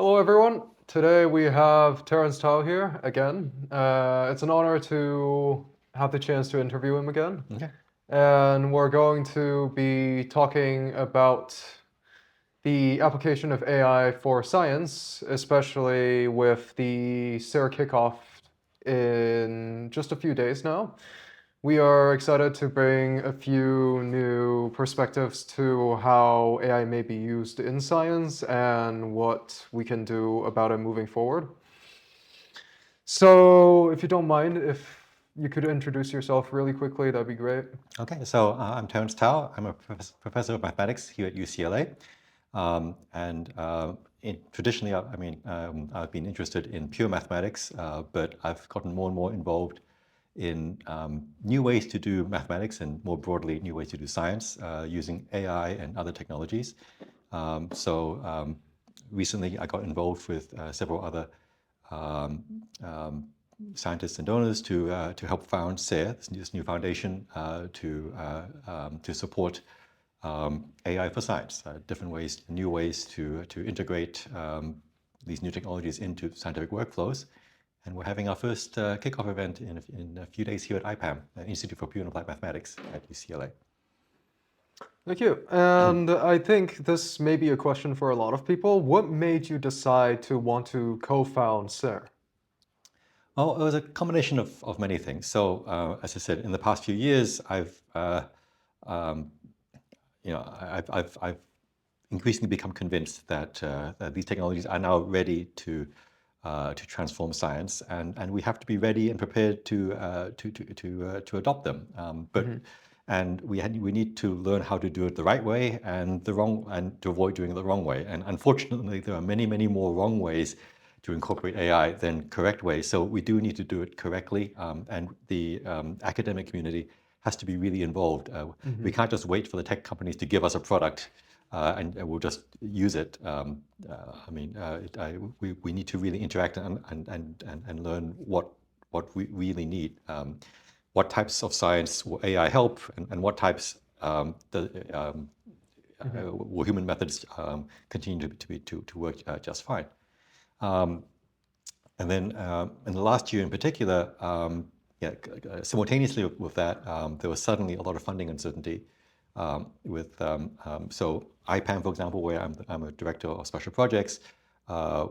Hello, everyone. Today we have Terence Tao here again. It's an honor to have the chance to interview him again. Okay. And we're going to be talking about the application of AI for science, especially with the SAIR Kickoff in just a few days now. We are excited to bring a few new perspectives to how AI may be used in science and what we can do about it moving forward. So, if you don't mind, if you could introduce yourself really quickly, that'd be great. Okay, so I'm Terence Tao. I'm a professor of mathematics here at UCLA. Traditionally, I've been interested in pure mathematics, but I've gotten more and more involved in new ways to do mathematics and more broadly, new ways to do science using AI and other technologies. Recently, I got involved with several other scientists and donors to help found SAIR, this new foundation to support AI for science, different ways, new ways to integrate these new technologies into scientific workflows. And we're having our first kickoff event in a few days here at IPAM, Institute for Pure and Applied Mathematics at UCLA. Thank you. And I think this may be a question for a lot of people. What made you decide to want to co-found SAIR? Oh, it was a combination of many things. So, as I said, in the past few years, I've increasingly become convinced that these technologies are now ready to transform science, and we have to be ready and prepared to adopt them. And we need to learn how to do it the right way and to avoid doing it the wrong way. And unfortunately, there are many more wrong ways to incorporate AI than correct ways. So we do need to do it correctly, and the academic community has to be really involved. We can't just wait for the tech companies to give us a product and we'll just use it. We need to really interact and learn what we really need. What types of science will AI help, and what types will human methods continue to work just fine. And then in the last year in particular, simultaneously with that, there was suddenly a lot of funding uncertainty. So IPAM, for example, where I'm a director of special projects,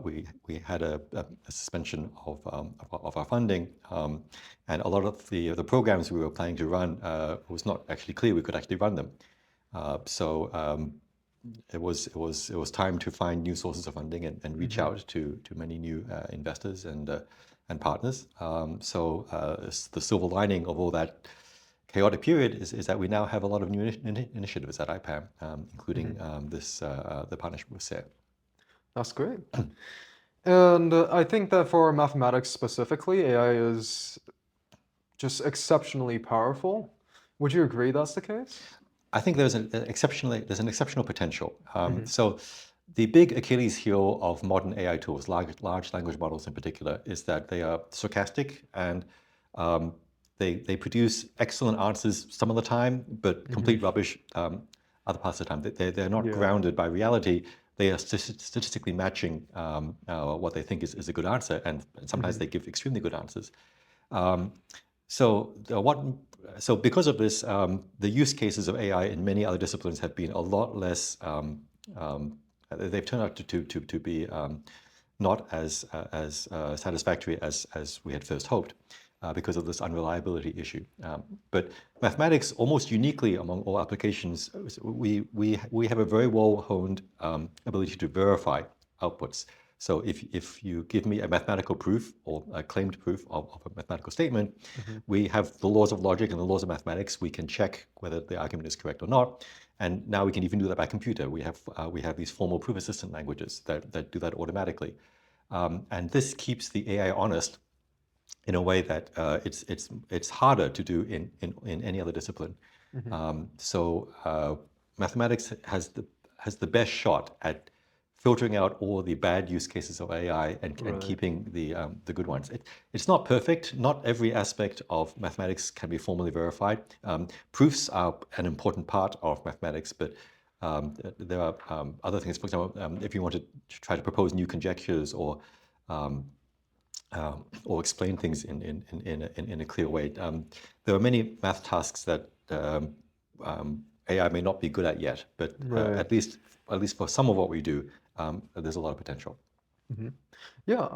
we had a suspension of our funding, and a lot of the programs we were planning to run was not actually clear we could actually run them. It was time to find new sources of funding and reach out to many new investors and partners. The silver lining of all that chaotic period is that we now have a lot of new initiatives at IPAM, including the partnership with SAIR. That's great. And I think that for mathematics specifically, AI is just exceptionally powerful. Would you agree that's the case? I think there's an exceptional potential. So the big Achilles heel of modern AI tools, large language models in particular, is that they are stochastic and they produce excellent answers some of the time, but complete rubbish other parts of the time. They're not grounded by reality. They are statistically matching what they think is a good answer, and sometimes they give extremely good answers. So because of this, the use cases of AI in many other disciplines have been a lot less. They've turned out to be not as satisfactory as we had first hoped, because of this unreliability issue. But mathematics, almost uniquely among all applications, we have a very well-honed ability to verify outputs. So if you give me a mathematical proof or a claimed proof of a mathematical statement, we have the laws of logic and the laws of mathematics. We can check whether the argument is correct or not. And now we can even do that by computer. We have these formal proof assistant languages that do that automatically. And this keeps the AI honest in a way that it's harder to do in any other discipline. Mathematics has the best shot at filtering out all the bad use cases of AI and keeping the good ones. It's not perfect. Not every aspect of mathematics can be formally verified. Proofs are an important part of mathematics, but There are other things. For example, if you want to try to propose new conjectures um, or explain things in a clear way, there are many math tasks that AI may not be good at yet, but Right. at least for some of what we do, there's a lot of potential. Yeah,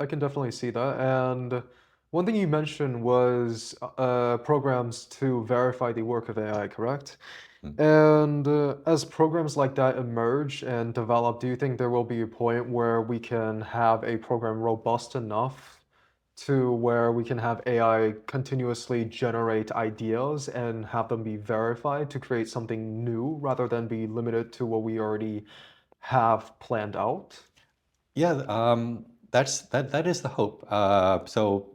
I can definitely see that. And one thing you mentioned was programs to verify the work of AI, correct? And as programs like that emerge and develop, do you think there will be a point where we can have a program robust enough to where we can have AI continuously generate ideas and have them be verified to create something new rather than be limited to what we already have planned out? Yeah, that is the hope. So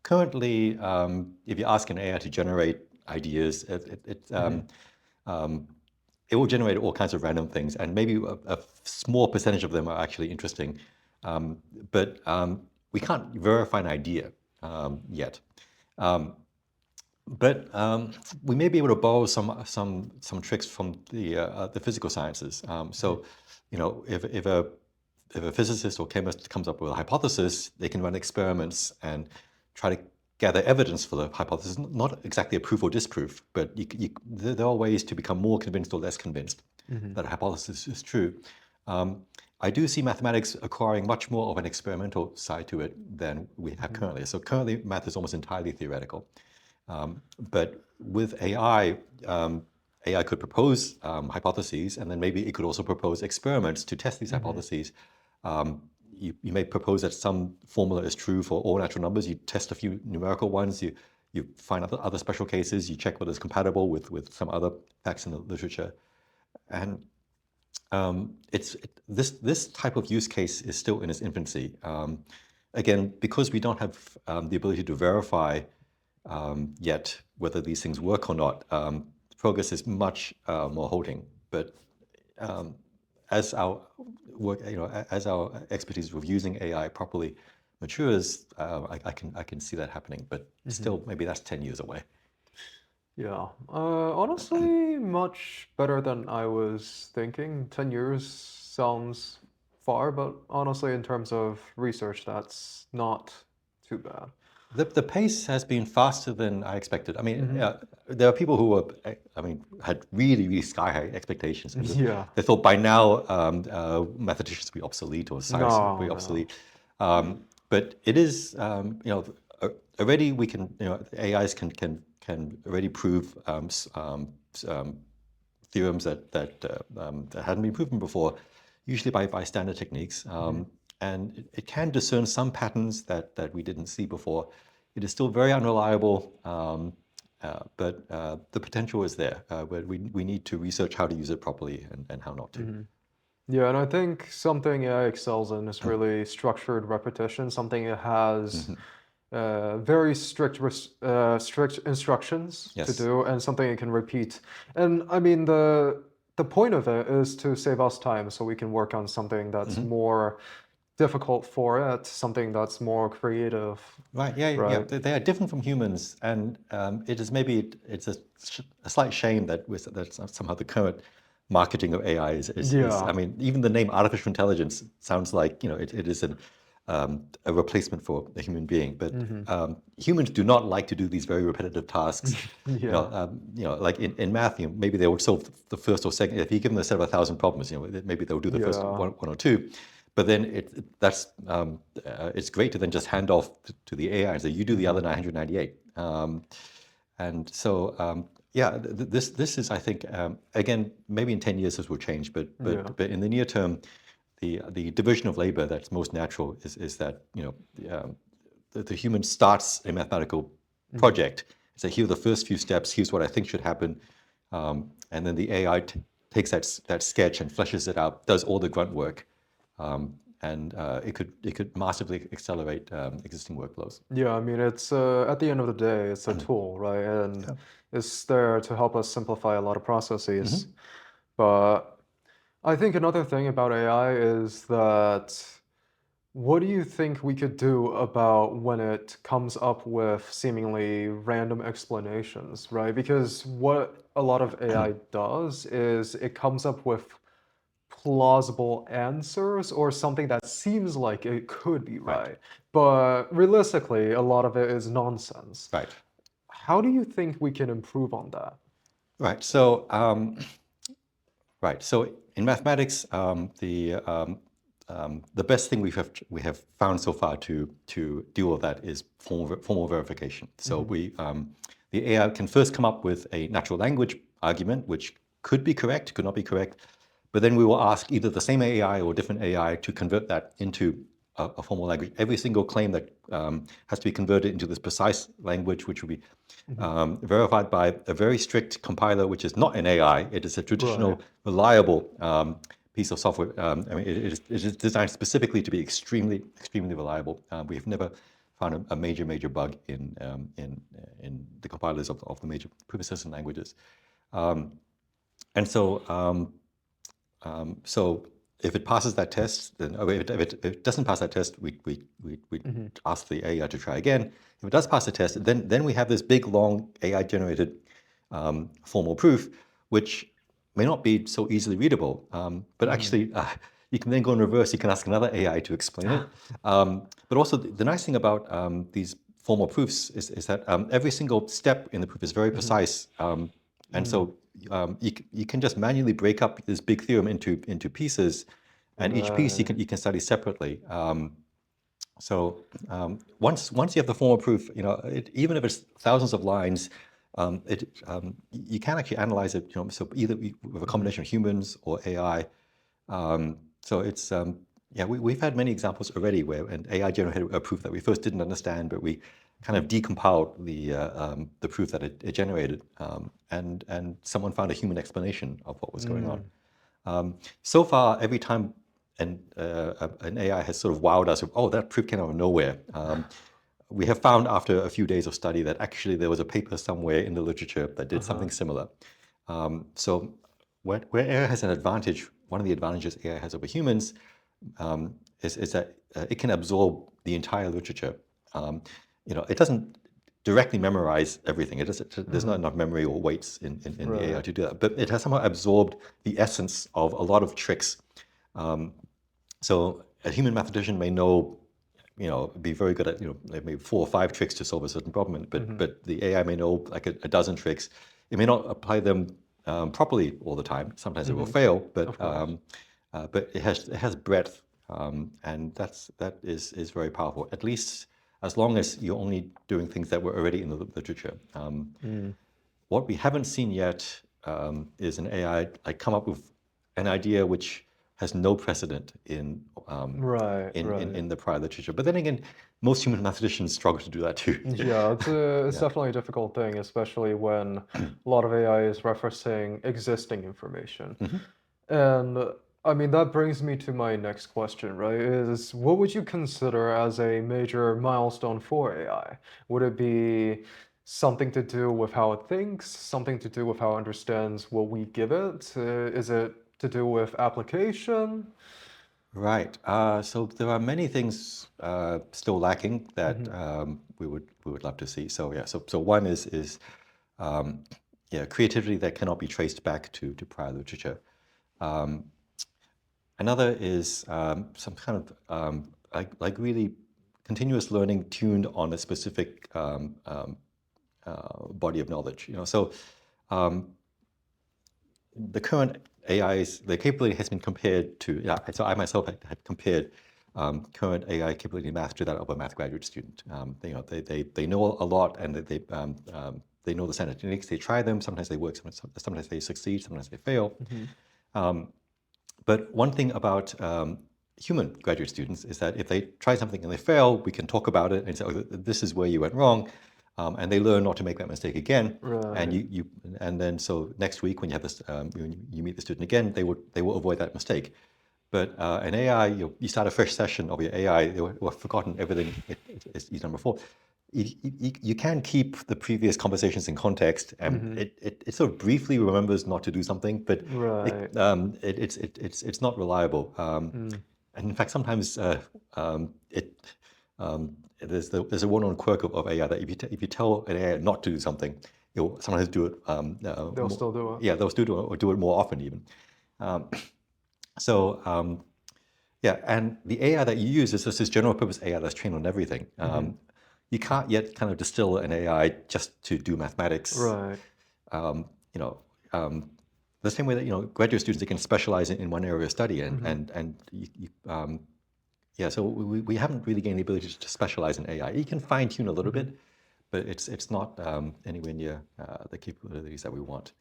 currently, if you ask an AI to generate ideas, um, it will generate all kinds of random things, and maybe a small percentage of them are actually interesting. Um, but we can't verify an idea yet. Um, but we may be able to borrow some tricks from the physical sciences. So, if a physicist or chemist comes up with a hypothesis, they can run experiments and try to gather evidence for the hypothesis. Not exactly a proof or disproof, but there are ways to become more convinced or less convinced that a hypothesis is true. I do see mathematics acquiring much more of an experimental side to it than we have currently. So currently, math is almost entirely theoretical. But with AI, AI could propose hypotheses, and then maybe it could also propose experiments to test these hypotheses. You may propose that some formula is true for all natural numbers. You test a few numerical ones. You find other special cases. You check whether it's compatible with some other facts in the literature. And this type of use case is still in its infancy. Again, because we don't have the ability to verify yet whether these things work or not, progress is much more halting. But as our work, as our expertise with using AI properly matures, I can see that happening. But still, maybe that's 10 years away. Yeah. Honestly, much better than I was thinking. 10 years sounds far, but honestly, in terms of research, that's not too bad. The pace has been faster than I expected. I mean, there are people who were, had really, really sky-high expectations. Yeah. They thought by now mathematicians would be obsolete or science would be No, no. obsolete. But it is, already we can, AIs can already prove theorems that hadn't been proven before, usually by standard techniques. And it can discern some patterns that we didn't see before. It is still very unreliable, but the potential is there. But we need to research how to use it properly and how not to. Yeah, and I think something AI excels in is really structured repetition, something it has very strict instructions to Yes. do, and something it can repeat. And I mean, the point of it is to save us time so we can work on something that's more difficult for it, something that's more creative, Right. Yeah. Yeah. right? They are different from humans, and it is maybe it's a slight shame that somehow the current marketing of AI is. I Yeah. mean, even the name artificial intelligence sounds like it is a replacement for a human being. But humans do not like to do these very repetitive tasks. Yeah. Like in math, maybe they would solve the first or second. If you give them a set of 1,000 problems, maybe they'll do the first Yeah. one or two. But then it's great to then just hand off to the AI and say, you do the other 998. And so, yeah, this is, I think, again, maybe in 10 years this will change, but Yeah. in the near term, the division of labor that's most natural is that the human starts a mathematical project. So here are the first few steps. Here's what I think should happen, and then the AI takes that sketch and fleshes it out, does all the grunt work, and it could massively accelerate existing workflows. Yeah, I mean, it's at the end of the day, it's a tool, right? And it's there to help us simplify a lot of processes. But I think another thing about AI is that What do you think we could do about when it comes up with seemingly random explanations, right? Because what a lot of AI does is it comes up with plausible answers or something that seems like it could be Right, right. But realistically, a lot of it is nonsense. right, How do you think we can improve on that? right. So, right. So in mathematics, the best thing we have found so far to deal with that is formal verification. So Hmm. the AI can first come up with a natural language argument, which could be correct, could not be correct, but then we will ask either the same AI or different AI to convert that into a formal language. Every single claim that has to be converted into this precise language, which will be Hmm. verified by a very strict compiler, which is not an AI. It is a Right. traditional, reliable piece of software. I mean, it is designed specifically to be extremely reliable. We have never found a major bug in the compilers of the major persistent languages. Um, and so if it passes that test, then if it doesn't pass that test, we Hmm. ask the AI to try again. If it does pass the test, then we have this big, long AI-generated formal proof, which may not be so easily readable. But Hmm. actually, you can then go in reverse. You can ask another AI to explain it. But also, the nice thing about these formal proofs is that every single step in the proof is very Hmm. precise. And so you can just manually break up this big theorem into pieces, and each piece Right. you can study separately. Once you have the formal proof, even if it's thousands of lines, you can actually analyze it. So either with a Hmm. combination of humans or AI. So it's yeah, we've had many examples already where an AI generated a proof that we first didn't understand, but we kind of decompiled the proof that it generated, and someone found a human explanation of what was going on. Mm. So far, every time an AI has sort of wowed us with, oh, that proof came out of nowhere. We have found after a few days of study that actually there was a paper somewhere in the literature that did Uh-huh. something similar. So where AI has an advantage, one of the advantages AI has over humans is that it can absorb the entire literature. It doesn't directly memorize everything. There's not Hmm. enough memory or weights in the AI Right. to do that. But it has somehow absorbed the essence of a lot of tricks. So a human mathematician may know, be very good at, maybe 4 or 5 tricks to solve a certain problem, but Hmm. but the AI may know like a dozen tricks. It may not apply them properly all the time. Sometimes it will Hmm. fail, Of course. but it has breadth, and that is very powerful. At least as long as you're only doing things that were already in the literature. Mm. What we haven't seen yet is an AI like come up with an idea which has no precedent Right, right. in the prior literature. But then again, most human mathematicians struggle to do that too. Yeah, it's Yeah. definitely a difficult thing, especially when a lot of AI is referencing existing information. Mhm. And I mean, that brings me to my next question, right? Is what would you consider as a major milestone for AI? Would it be something to do with how it thinks, something to do with how it understands what we give it? Is it to do with application? Right. So there are many things still lacking that Hmm. we would love to see. So yeah. So one is um, yeah, creativity that cannot be traced back to prior literature. Um, Another is some kind of like really continuous learning tuned on a specific body of knowledge. So um, the current AI's the capability has been compared to, yeah. So I myself had compared current AI capability in math to that of a math graduate student. They know a lot, and they know the standard techniques. They try them. Sometimes they work. Sometimes they succeed. Sometimes they fail. Hmm. But one thing about human graduate students is that if they try something and they fail, we can talk about it and say, "Oh, this is where you went wrong," and they learn not to make that mistake again. And Right. and then so next week when you have this, when you meet the student again, they will avoid that mistake. But an AI, you start a fresh session of your AI, they will have forgotten everything it's done before. You can keep the previous conversations in context, and Hmm. it sort of briefly remembers not to do something, but Right. it's not reliable. Mm. and in fact, sometimes there's a well-known quirk of AI that if you tell an AI not to do something, it'll sometimes do it. They'll still do it. Yeah, they'll still do it or do it more often even. Um, so yeah, and the AI that you use is just this general purpose AI that's trained on everything. You can't yet kind of distill an AI just to do mathematics. Right. You know, the same way that graduate students, they can specialize in one area of study, and yeah, so we haven't really gained the ability to specialize in AI. You can fine tune a little bit, but it's not anywhere near the capabilities that we want.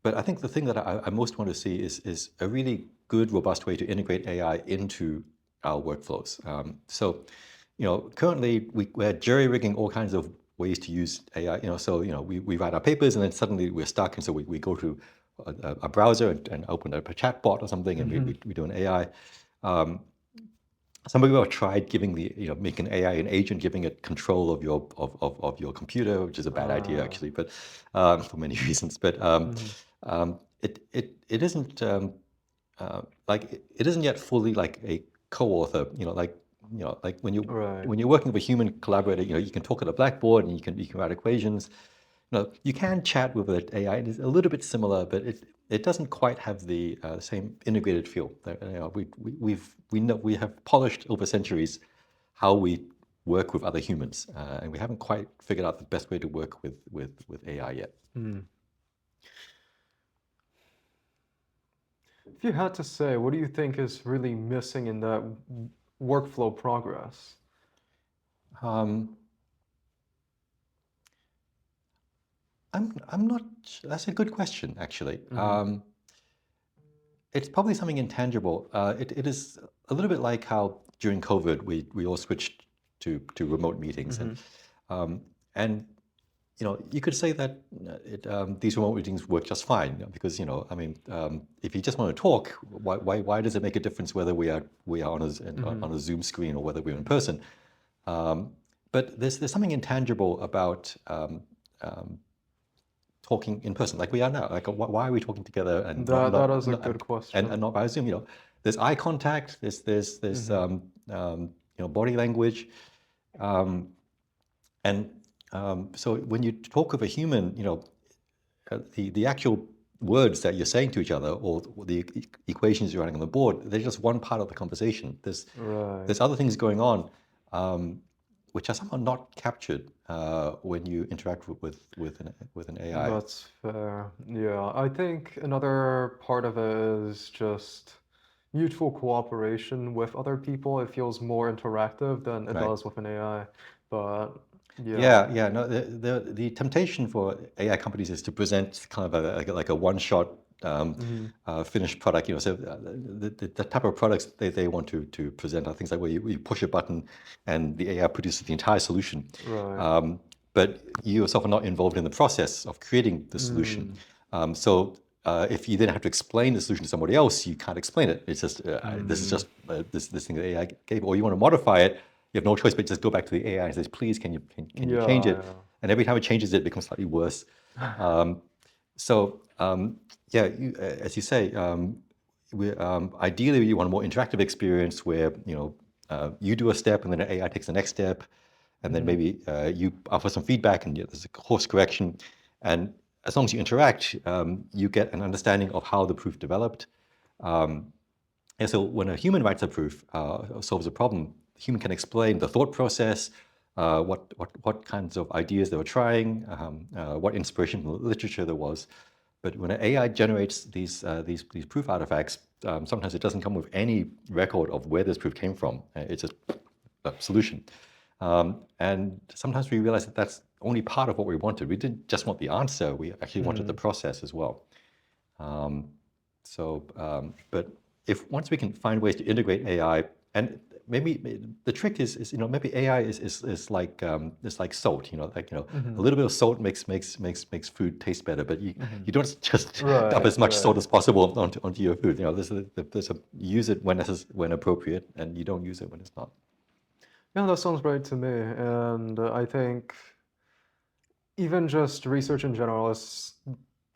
But I think the thing that I most want to see is a really good, robust way to integrate AI into our workflows. So, currently we're jury-rigging all kinds of ways to use AI. So we write our papers and then suddenly we're stuck, and so we go to a browser and open up a chat bot or something, and we do an AI. Some people have tried giving making AI an agent, giving it control of your computer, which is a bad idea actually, but for many reasons. But it isn't it isn't yet fully like a co-author. Like when you Right. when you're working with a human collaborator, you can talk at a blackboard and you can write equations. You can chat with an AI. It is a little bit similar, but it doesn't quite have the same integrated feel. We have polished over centuries how we work with other humans, and we haven't quite figured out the best way to work with AI yet. If you had to say, what do you think is really missing in that workflow progress? I'm not. That's a good question, actually. It's probably something intangible. It is a little bit like how during COVID we all switched to remote meetings, and you could say that these remote meetings work just fine because I mean, if you just want to talk, why does it make a difference whether we are on a Zoom screen or whether we're in person? But there's something intangible about talking in person, like we are now. Like, why are we talking together and That is a good question. and not by Zoom? There's eye contact. There's body language, and so when you talk with a human, the actual words that you're saying to each other or the equations you're writing on the board, they're just one part of the conversation. Right. There's other things going on, which are somehow not captured when you interact with an AI. That's fair. Yeah, I think another part of it is just mutual cooperation with other people. It feels more interactive than it Right. does with an AI. But yeah. Yeah. No, the temptation for AI companies is to present kind of like a one-shot finished product. So the type of products they want to present are things like where you push a button and the AI produces the entire solution. Right. But you yourself are not involved in the process of creating the solution. So if you then have to explain the solution to somebody else, you can't explain it. It's just this is just this thing that AI gave, or you want to modify it. You have no choice but just go back to the AI and says, please, can you change it? Yeah. And every time it changes it becomes slightly worse. Yeah, as you say, ideally you want a more interactive experience where you do a step and then an AI takes the next step, and then maybe you offer some feedback and there's a course correction. And as long as you interact, you get an understanding of how the proof developed. And so when a human writes a proof, solves a problem, the human can explain the thought process, what kinds of ideas they were trying, what inspiration from the literature there was. But when an AI generates these proof artifacts, sometimes it doesn't come with any record of where this proof came from. It's just a solution. And sometimes we realize that that's only part of what we wanted. We didn't just want the answer, we actually wanted the process as well. But if once we can find ways to integrate AI, and maybe the trick is maybe AI is like salt. A little bit of salt makes food taste better, but you don't just dump as much salt as possible onto your food. Use it when appropriate, and you don't use it when it's not. Yeah, that sounds right to me. And I think even just research in general is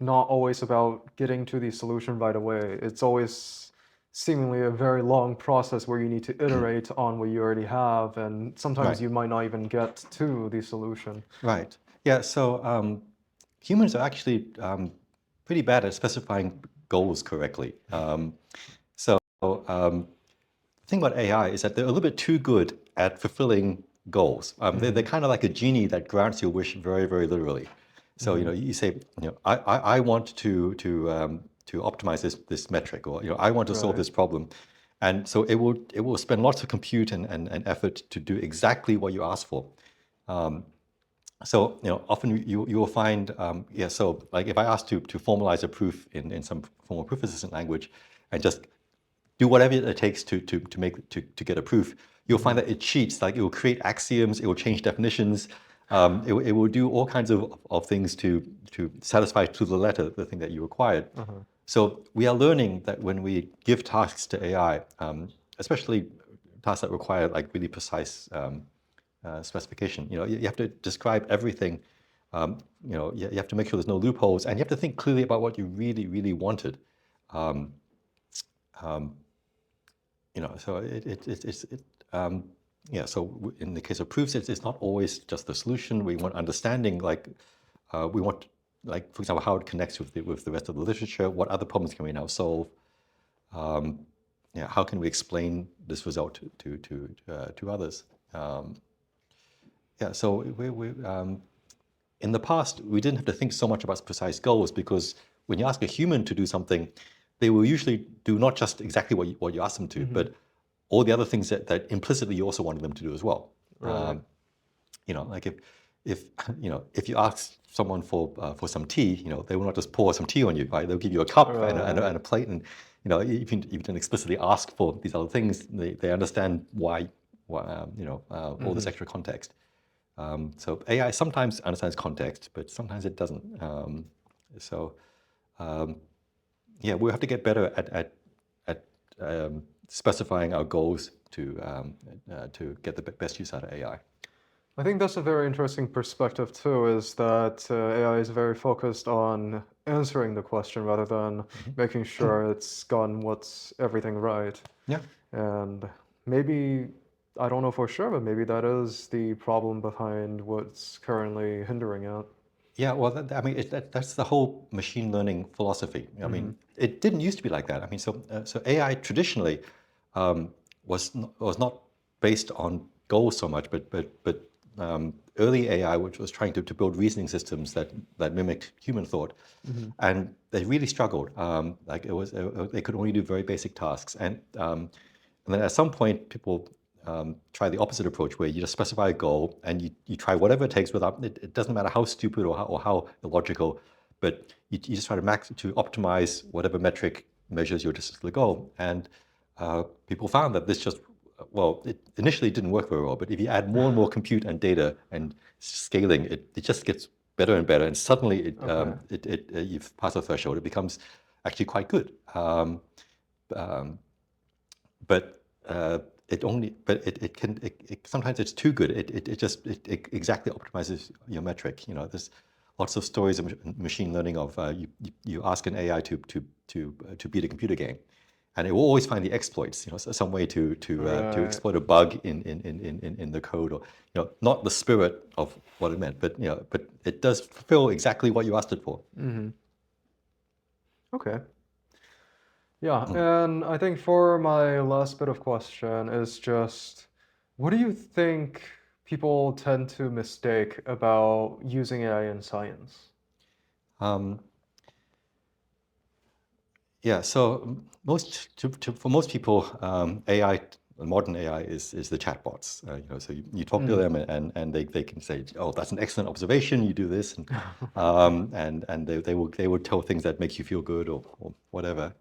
not always about getting to the solution right away. It's always seemingly a very long process where you need to iterate on what you already have, and sometimes Right. you might not even get to the solution. Right. Yeah. So humans are actually pretty bad at specifying goals correctly. So the thing about AI is that they're a little bit too good at fulfilling goals. They're kind of like a genie that grants your wish very, very literally. So you say, I want to optimize this metric, or I want to solve Right. this problem, and so it will spend lots of compute and effort to do exactly what you ask for. So often you will find so like if I ask to formalize a proof in some form of proof assistant language, and just do whatever it takes to get a proof, you'll find that it cheats. Like it will create axioms, it will change definitions, it will do all kinds of things to satisfy to the letter the thing that you required. So we are learning that when we give tasks to AI, especially tasks that require like really precise specification, you have to describe everything. You have to make sure there's no loopholes, and you have to think clearly about what you really, really wanted. Um, um, so so in the case of proofs, it's not always just the solution. We want understanding, like we want, like for example, how it connects with the rest of the literature. What other problems can we now solve? How can we explain this result to others? So in the past, we didn't have to think so much about precise goals, because when you ask a human to do something, they will usually do not just exactly what you ask them to, but all the other things that implicitly you also wanted them to do as well. Right. Like if you ask someone for some tea, they will not just pour some tea on you, right? They'll give you a cup and a plate, and if you didn't explicitly ask for these other things, they understand why all this extra context. So AI sometimes understands context, but sometimes it doesn't. So we'll have to get better at specifying our goals to get the best use out of AI. I think that's a very interesting perspective too, is that AI is very focused on answering the question rather than making sure it's gotten what's everything right. Yeah. And maybe, I don't know for sure, but maybe that is the problem behind what's currently hindering it. Yeah, well, that's the whole machine learning philosophy. I mean, it didn't used to be like that. I mean, so AI traditionally was not based on goals so much, but early AI, which was trying to build reasoning systems that mimicked human thought, and they really struggled. Like they could only do very basic tasks, and then at some point, people try the opposite approach, where you just specify a goal and you try whatever it takes without it doesn't matter how stupid or how illogical, but you just try to optimize whatever metric measures your distance to the goal. And people found that this just, well, it initially didn't work very well, but if you add more and more compute and data and scaling, it just gets better and better, and suddenly you've passed the threshold. It becomes actually quite good. But sometimes it's too good. It exactly optimizes your metric. There's lots of stories of machine learning of you ask an AI to beat a computer game, and it will always find the exploits. Some way to exploit a bug in the code, or not the spirit of what it meant, but it does fulfill exactly what you asked it for. Okay. Yeah, and I think for my last bit of question is just, what do you think people tend to mistake about using AI in science? Um, Yeah, so for most people, AI, modern AI is the chatbots. So you talk to them, and they can say, "Oh, that's an excellent observation. You do this," and they will tell things that make you feel good, or whatever.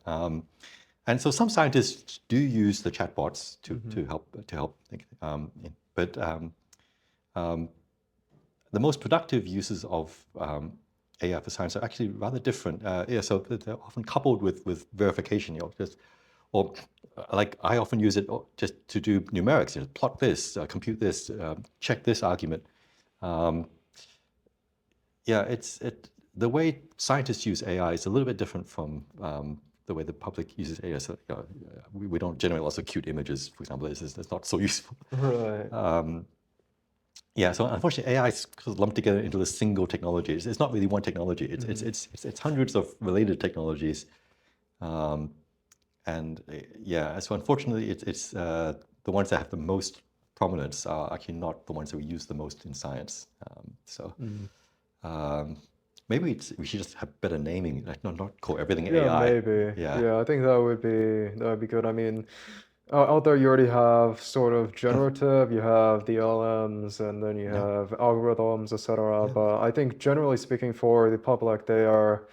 And so some scientists do use the chatbots to help think, but the most productive uses of AI for science are actually rather different. So they're often coupled with verification. Or like I often use it just to do numerics. Plot this, compute this, check this argument. Um, yeah, the way scientists use AI is a little bit different from the way the public uses AI. So, we don't generate lots of cute images, for example. It's not so useful. Right. Yeah, so unfortunately, AI is lumped together into a single technology. It's not really one technology. It's hundreds of related technologies, and yeah. So unfortunately, it's the ones that have the most prominence are actually not the ones that we use the most in science. Maybe we should just have better naming, like not call everything Yeah, AI. maybe. Yeah. Yeah, I think that would be good. I mean, out there you already have sort of generative, you have the LMs, and then you Yeah. have algorithms, etc. Yeah. But I think generally speaking, for the public, they are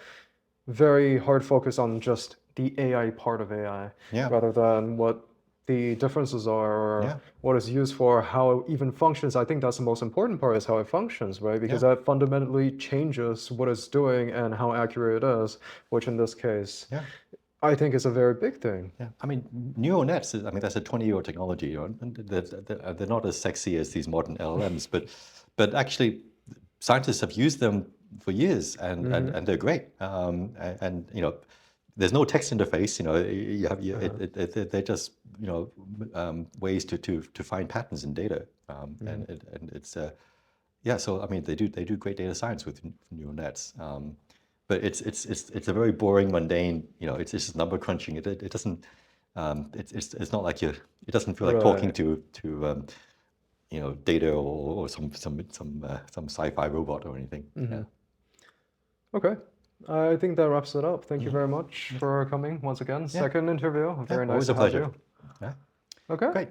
very hard focused on just the AI part of AI, Yeah. rather than what the differences are or Yeah. what it's used for, how it even functions. I think that's the most important part is how it functions, right? Because Yeah. that fundamentally changes what it's doing and how accurate it is, which in this case, Yeah. I think is a very big thing. Yeah, I mean, neural nets, I mean, that's a 20-year-old technology, you know, and they're not as sexy as these modern LLMs, but actually scientists have used them for years and they're great. And, you know, there's no text interface, you know, they're just, you know, ways to find patterns in data. And it's, yeah, so I mean, they do great data science with neural nets. But it's a very boring, mundane. You know, it's just number crunching. It doesn't. It's not like it doesn't feel like talking Right. to you know, data or some sci-fi robot or anything. Yeah. Okay. I think that wraps it up. Thank you very much for coming once again. Yeah. Second interview. Yeah. Very nice Always to a have pleasure. you. Yeah. Okay. Great.